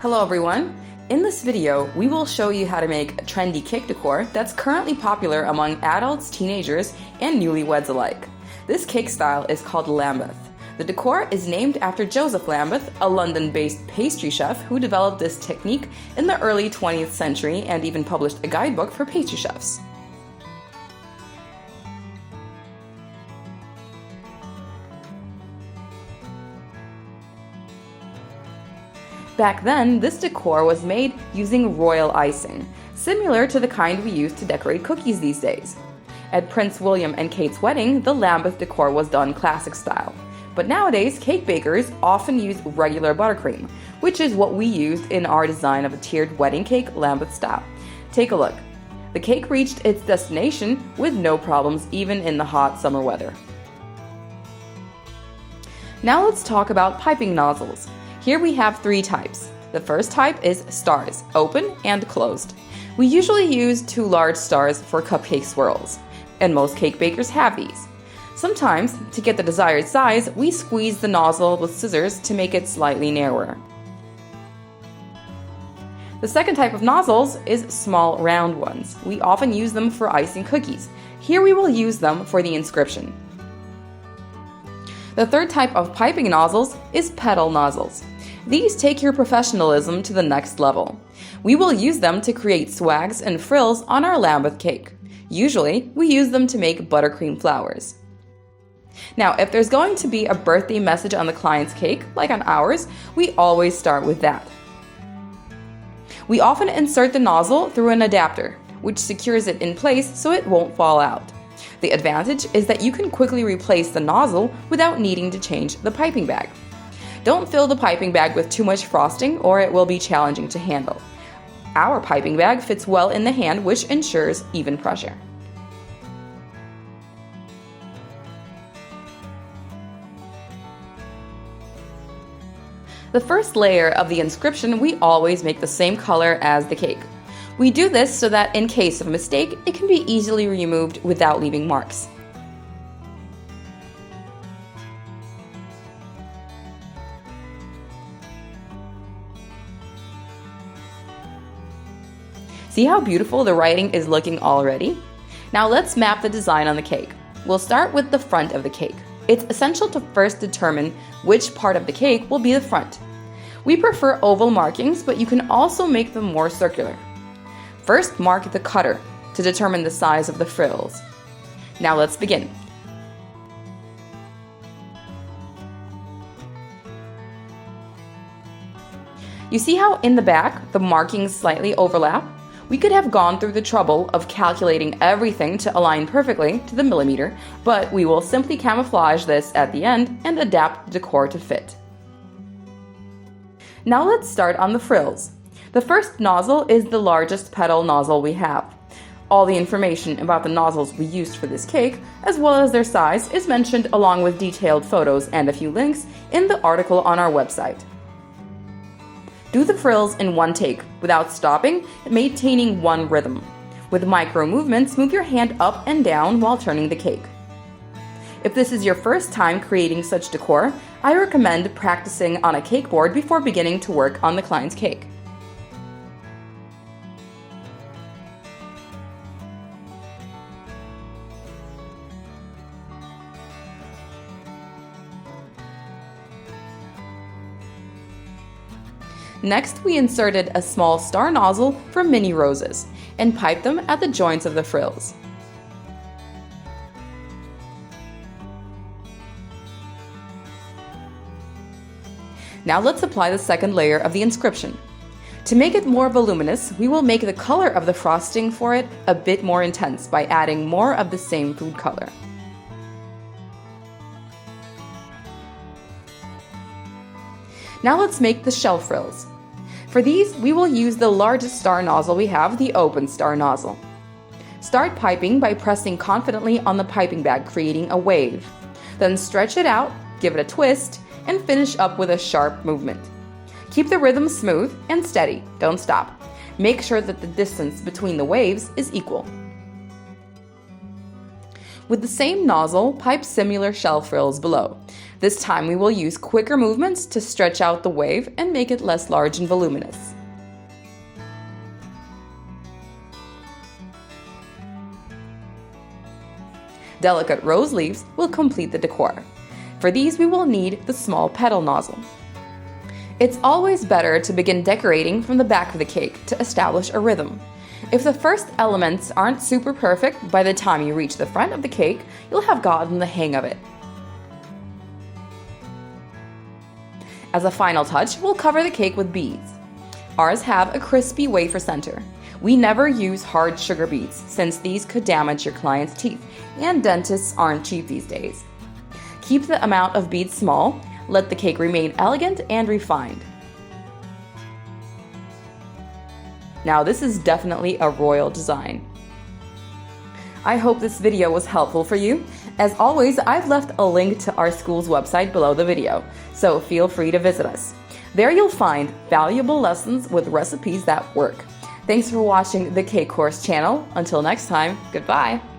Hello everyone! In this video, we will show you how to make a trendy cake decor that's currently popular among adults, teenagers, and newlyweds alike. This cake style is called Lambeth. The decor is named after Joseph Lambeth, a London-based pastry chef who developed this technique in the early 20th century and even published a guidebook for pastry chefs. Back then, this decor was made using royal icing, similar to the kind we use to decorate cookies these days. At Prince William and Kate's wedding, the Lambeth decor was done classic style. But nowadays, cake bakers often use regular buttercream, which is what we used in our design of a tiered wedding cake Lambeth style. Take a look. The cake reached its destination with no problems even in the hot summer weather. Now let's talk about piping nozzles. Here we have three types. The first type is stars, open and closed. We usually use 2 large stars for cupcake swirls, and most cake bakers have these. Sometimes, to get the desired size, we squeeze the nozzle with scissors to make it slightly narrower. The second type of nozzles is small round ones. We often use them for icing cookies. Here we will use them for the inscription. The third type of piping nozzles is petal nozzles. These take your professionalism to the next level. We will use them to create swags and frills on our Lambeth cake. Usually, we use them to make buttercream flowers. Now, if there's going to be a birthday message on the client's cake, like on ours, we always start with that. We often insert the nozzle through an adapter, which secures it in place so it won't fall out. The advantage is that you can quickly replace the nozzle without needing to change the piping bag. Don't fill the piping bag with too much frosting or it will be challenging to handle. Our piping bag fits well in the hand, which ensures even pressure. The first layer of the inscription, we always make the same color as the cake. We do this so that in case of a mistake, it can be easily removed without leaving marks. See how beautiful the writing is looking already? Now let's map the design on the cake. We'll start with the front of the cake. It's essential to first determine which part of the cake will be the front. We prefer oval markings, but you can also make them more circular. First, mark the cutter to determine the size of the frills. Now let's begin. You see how in the back the markings slightly overlap? We could have gone through the trouble of calculating everything to align perfectly to the millimeter, but we will simply camouflage this at the end and adapt the decor to fit. Now let's start on the frills. The first nozzle is the largest petal nozzle we have. All the information about the nozzles we used for this cake, as well as their size, is mentioned along with detailed photos and a few links in the article on our website. Do the frills in one take, without stopping, maintaining one rhythm. With micro movements, move your hand up and down while turning the cake. If this is your first time creating such decor, I recommend practicing on a cake board before beginning to work on the client's cake. Next, we inserted a small star nozzle for mini roses and piped them at the joints of the frills. Now let's apply the second layer of the inscription. To make it more voluminous, we will make the color of the frosting for it a bit more intense by adding more of the same food color. Now let's make the shell frills. For these, we will use the largest star nozzle we have, the open star nozzle. Start piping by pressing confidently on the piping bag, creating a wave. Then stretch it out, give it a twist, and finish up with a sharp movement. Keep the rhythm smooth and steady, don't stop. Make sure that the distance between the waves is equal. With the same nozzle, pipe similar shell frills below. This time we will use quicker movements to stretch out the wave and make it less large and voluminous. Delicate rose leaves will complete the decor. For these we will need the small petal nozzle. It's always better to begin decorating from the back of the cake to establish a rhythm. If the first elements aren't super perfect, by the time you reach the front of the cake, you'll have gotten the hang of it. As a final touch, we'll cover the cake with beads. Ours have a crispy wafer center. We never use hard sugar beads since these could damage your client's teeth, and dentists aren't cheap these days. Keep the amount of beads small, let the cake remain elegant and refined. Now this is definitely a royal design. I hope this video was helpful for you. As always, I've left a link to our school's website below the video, so feel free to visit us. There you'll find valuable lessons with recipes that work. Thanks for watching the Cake Course channel. Until next time, goodbye!